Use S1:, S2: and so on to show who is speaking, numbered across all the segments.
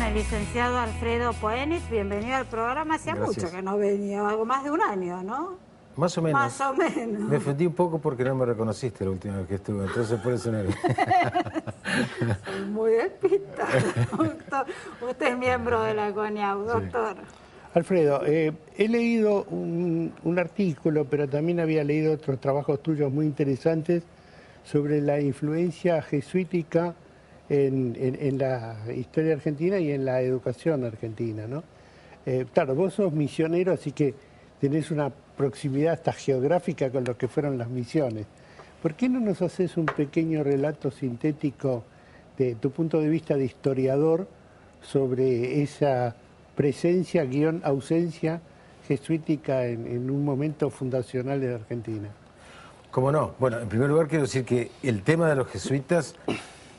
S1: el licenciado Alfredo Poenitz. Bienvenido al programa. Hacía mucho que no venía, algo más de un año, ¿no?
S2: Más o menos.
S1: Más o menos.
S2: Me ofendí un poco porque no me reconociste la última vez que estuve, entonces por eso no era.
S1: Soy muy despistado, doctor. Usted es miembro de la CONIAU, doctor. Sí.
S3: Alfredo, he leído un artículo, pero también había leído otros trabajos tuyos muy interesantes sobre la influencia jesuítica en la historia argentina y en la educación argentina, ¿no? Claro, vos sos misionero, así que tenés una proximidad hasta geográfica con lo que fueron las misiones. ¿Por qué no nos haces un pequeño relato sintético de tu punto de vista de historiador sobre esa presencia, ausencia jesuítica en un momento fundacional de Argentina?
S2: ¿Cómo no? Bueno, en primer lugar quiero decir que el tema de los jesuitas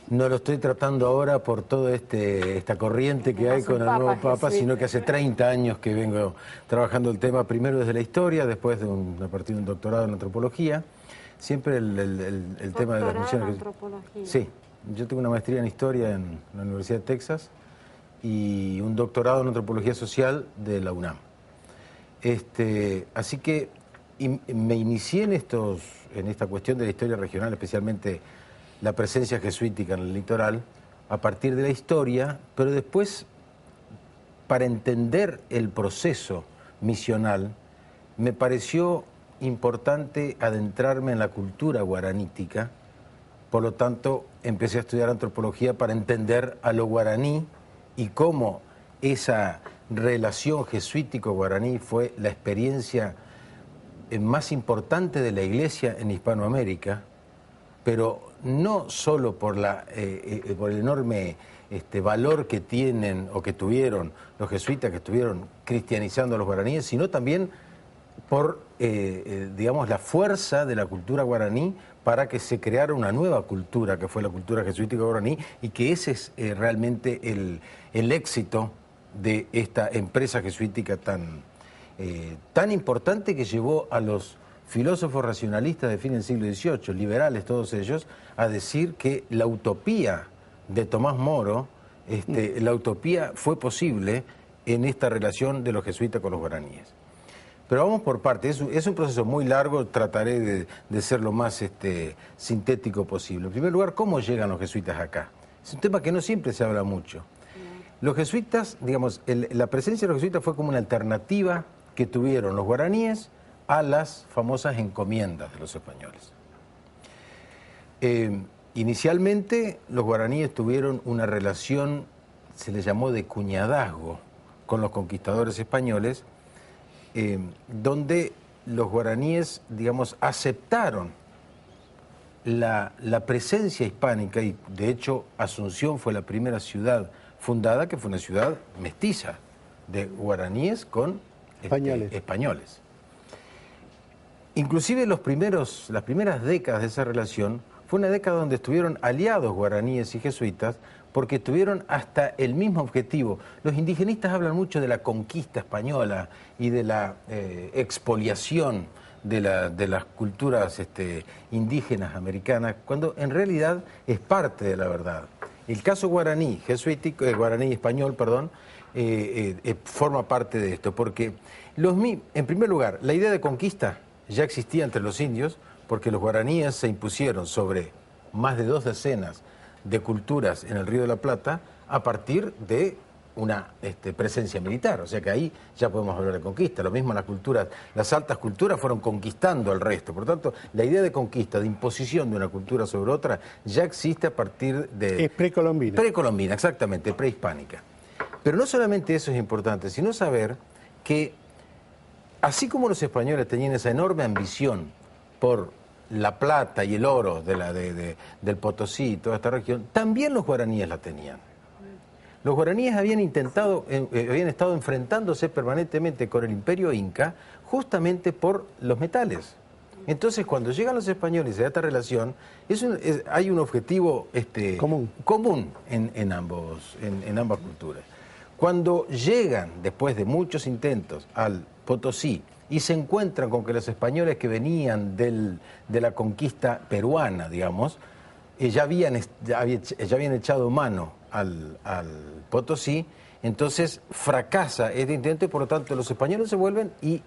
S2: no lo estoy tratando ahora por toda esta corriente que hay con el nuevo Papa, sino que hace 30 años que vengo trabajando el tema, primero desde la historia, después a partir de un doctorado en antropología. Siempre el tema de las misiones.
S1: Antropología.
S2: Sí, yo tengo una maestría en historia en la Universidad de Texas y un doctorado en antropología social de la UNAM. Así que me inicié en esta cuestión de la historia regional, especialmente la presencia jesuítica en el litoral, a partir de la historia, pero después, para entender el proceso misional, me pareció importante adentrarme en la cultura guaranítica. Por lo tanto, empecé a estudiar antropología para entender a lo guaraní y cómo esa relación jesuítico-guaraní fue la experiencia más importante de la Iglesia en Hispanoamérica, pero no solo por el enorme valor que tienen o que tuvieron los jesuitas que estuvieron cristianizando a los guaraníes, sino también por, digamos, la fuerza de la cultura guaraní para que se creara una nueva cultura, que fue la cultura jesuítica guaraní, y que ese es realmente el éxito de esta empresa jesuítica tan importante, que llevó a los filósofos racionalistas de fin del siglo XVIII, liberales todos ellos, a decir que la utopía de Tomás Moro, la utopía fue posible en esta relación de los jesuitas con los guaraníes. Pero vamos por partes, es un proceso muy largo, trataré de ser lo más sintético posible. En primer lugar, ¿cómo llegan los jesuitas acá? Es un tema que no siempre se habla mucho. Los jesuitas, digamos, la presencia de los jesuitas fue como una alternativa que tuvieron los guaraníes a las famosas encomiendas de los españoles. Inicialmente los guaraníes tuvieron una relación, se les llamó de cuñadazgo, con los conquistadores españoles, donde los guaraníes, digamos, aceptaron la presencia hispánica, y de hecho Asunción fue la primera ciudad fundada, que fue una ciudad mestiza de guaraníes con españoles. Inclusive las primeras décadas de esa relación fue una década donde estuvieron aliados guaraníes y jesuitas, porque tuvieron hasta el mismo objetivo. Los indigenistas hablan mucho de la conquista española y de la expoliación de las culturas indígenas americanas, cuando en realidad es parte de la verdad. El caso guaraní, guaraní español, perdón, forma parte de esto, porque en primer lugar, la idea de conquista ya existía entre los indios, porque los guaraníes se impusieron sobre más de 2 decenas de culturas en el Río de la Plata a partir de una presencia militar. O sea que ahí ya podemos hablar de conquista. Lo mismo las altas culturas fueron conquistando al resto. Por lo tanto, la idea de conquista, de imposición de una cultura sobre otra, ya existe a partir de...
S3: Es precolombina.
S2: Precolombina, exactamente, prehispánica. Pero no solamente eso es importante, sino saber que así como los españoles tenían esa enorme ambición por la plata y el oro del Potosí y toda esta región, también los guaraníes la tenían. Los guaraníes habían estado enfrentándose permanentemente con el imperio inca justamente por los metales. Entonces, cuando llegan los españoles y se da esta relación, hay un objetivo común en ambas culturas. Cuando llegan, después de muchos intentos, al Potosí y se encuentran con que los españoles que venían de la conquista peruana, digamos, ya habían echado mano al Potosí, Entonces fracasa este intento y por lo tanto los españoles se vuelven y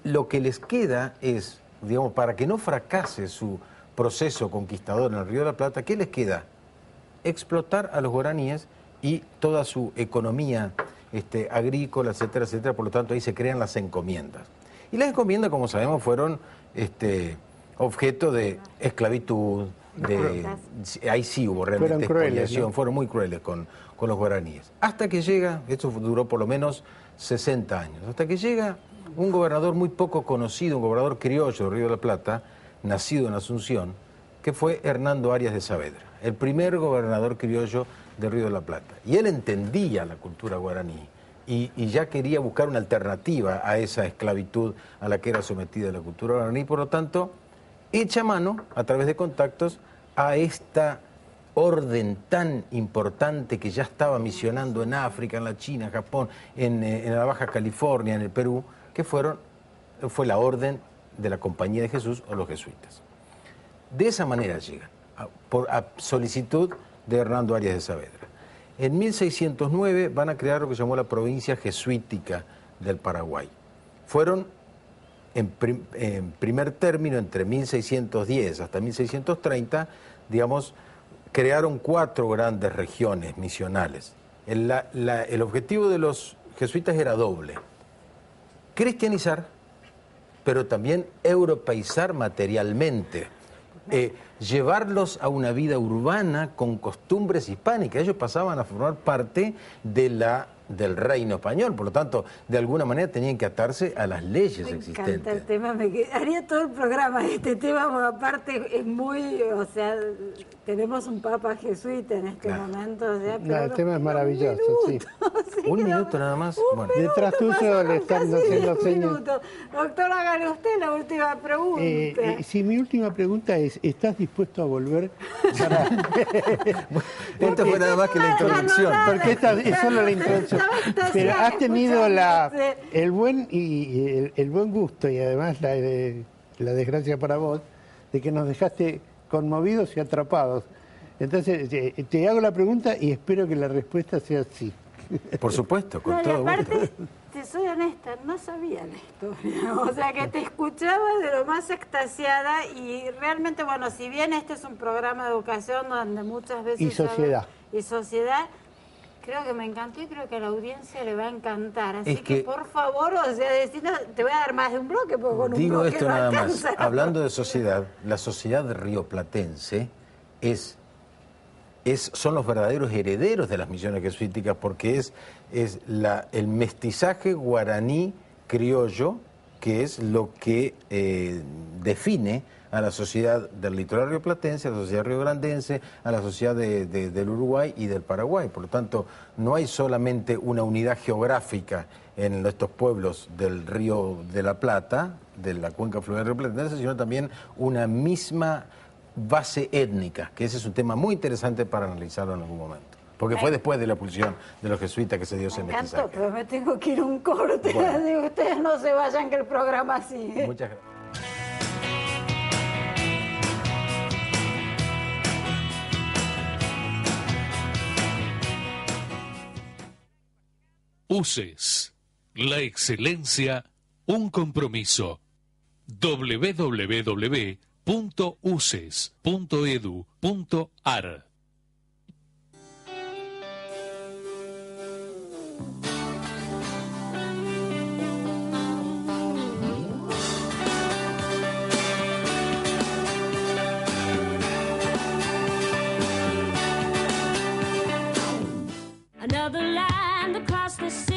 S2: lo que les queda es, digamos, para que no fracase su proceso conquistador en el Río de la Plata, ¿qué les queda? Explotar a los guaraníes y toda su economía agrícola, etcétera, etcétera. Por lo tanto, ahí se crean las encomiendas. Y las encomiendas, como sabemos, fueron objeto de esclavitud, ahí sí hubo realmente expoliación, fueron muy crueles con los guaraníes. Hasta que llega, esto duró por lo menos 60 años, hasta que llega un gobernador muy poco conocido, un gobernador criollo de Río de la Plata, nacido en Asunción, que fue Hernando Arias de Saavedra, el primer gobernador criollo de Río de la Plata. Y él entendía la cultura guaraní y ya quería buscar una alternativa a esa esclavitud a la que era sometida la cultura guaraní, por lo tanto, echa mano, a través de contactos, a esta orden tan importante que ya estaba misionando en África, en la China, en Japón, en la Baja California, en el Perú, que fue la orden de la Compañía de Jesús o los jesuitas. De esa manera llegan, a solicitud de Hernando Arias de Saavedra. En 1609 van a crear lo que se llamó la provincia jesuítica del Paraguay. Fueron, en primer término, entre 1610 hasta 1630, digamos, crearon 4 grandes regiones misionales. El objetivo de los jesuitas era doble: cristianizar, pero también europeizar materialmente, llevarlos a una vida urbana con costumbres hispánicas. Ellos pasaban a formar parte del reino español, por lo tanto, de alguna manera tenían que atarse a las leyes existentes.
S1: Me encanta el tema, haría todo el programa de este tema, porque aparte es muy, o sea, tenemos un papa jesuita en este momento. O sea,
S3: el tema es maravilloso, sí.
S2: Un minuto nada más.
S3: Bueno. Detrás tuyo le están haciendo señas.
S1: Doctor, hágale usted la última pregunta.
S3: Sí, mi última pregunta es, ¿estás dispuesto a volver para...?
S2: Esto fue nada más que la introducción.
S3: Porque esta es solo la introducción. Pero has tenido el buen gusto y además la desgracia para vos de que nos dejaste conmovidos y atrapados. Entonces, te hago la pregunta y espero que la respuesta sea sí.
S2: Por supuesto, con todo gusto.
S1: Aparte, te soy honesta, no sabía la historia. O sea, que te escuchaba de lo más extasiada y realmente, bueno, si bien este es un programa de educación donde muchas veces...
S3: Y sociedad.
S1: Y sociedad... Creo que me encantó y creo que a la audiencia le va a encantar. Así que por favor, o sea, te voy a dar más de un bloque, porque con un
S2: digo
S1: bloque
S2: esto
S1: no
S2: nada
S1: alcanza.
S2: más. Hablando de sociedad, la sociedad rioplatense son los verdaderos herederos de las misiones jesuíticas, porque es el mestizaje guaraní criollo, que es lo que define a la sociedad del litoral rioplatense, a la sociedad riograndense, a la sociedad del Uruguay y del Paraguay. Por lo tanto, no hay solamente una unidad geográfica en estos pueblos del Río de la Plata, de la cuenca fluvial rioplatense, sino también una misma base étnica, que ese es un tema muy interesante para analizarlo en algún momento. Porque fue después de la expulsión de los jesuitas que se dio ese mestizaje.
S1: Pero me tengo que ir a un corte. Bueno. Digo, ustedes no se vayan, que el programa sigue.
S2: Muchas gracias.
S4: UCES, la excelencia, un compromiso. www.uces.edu.ar.
S5: Another land across the sea.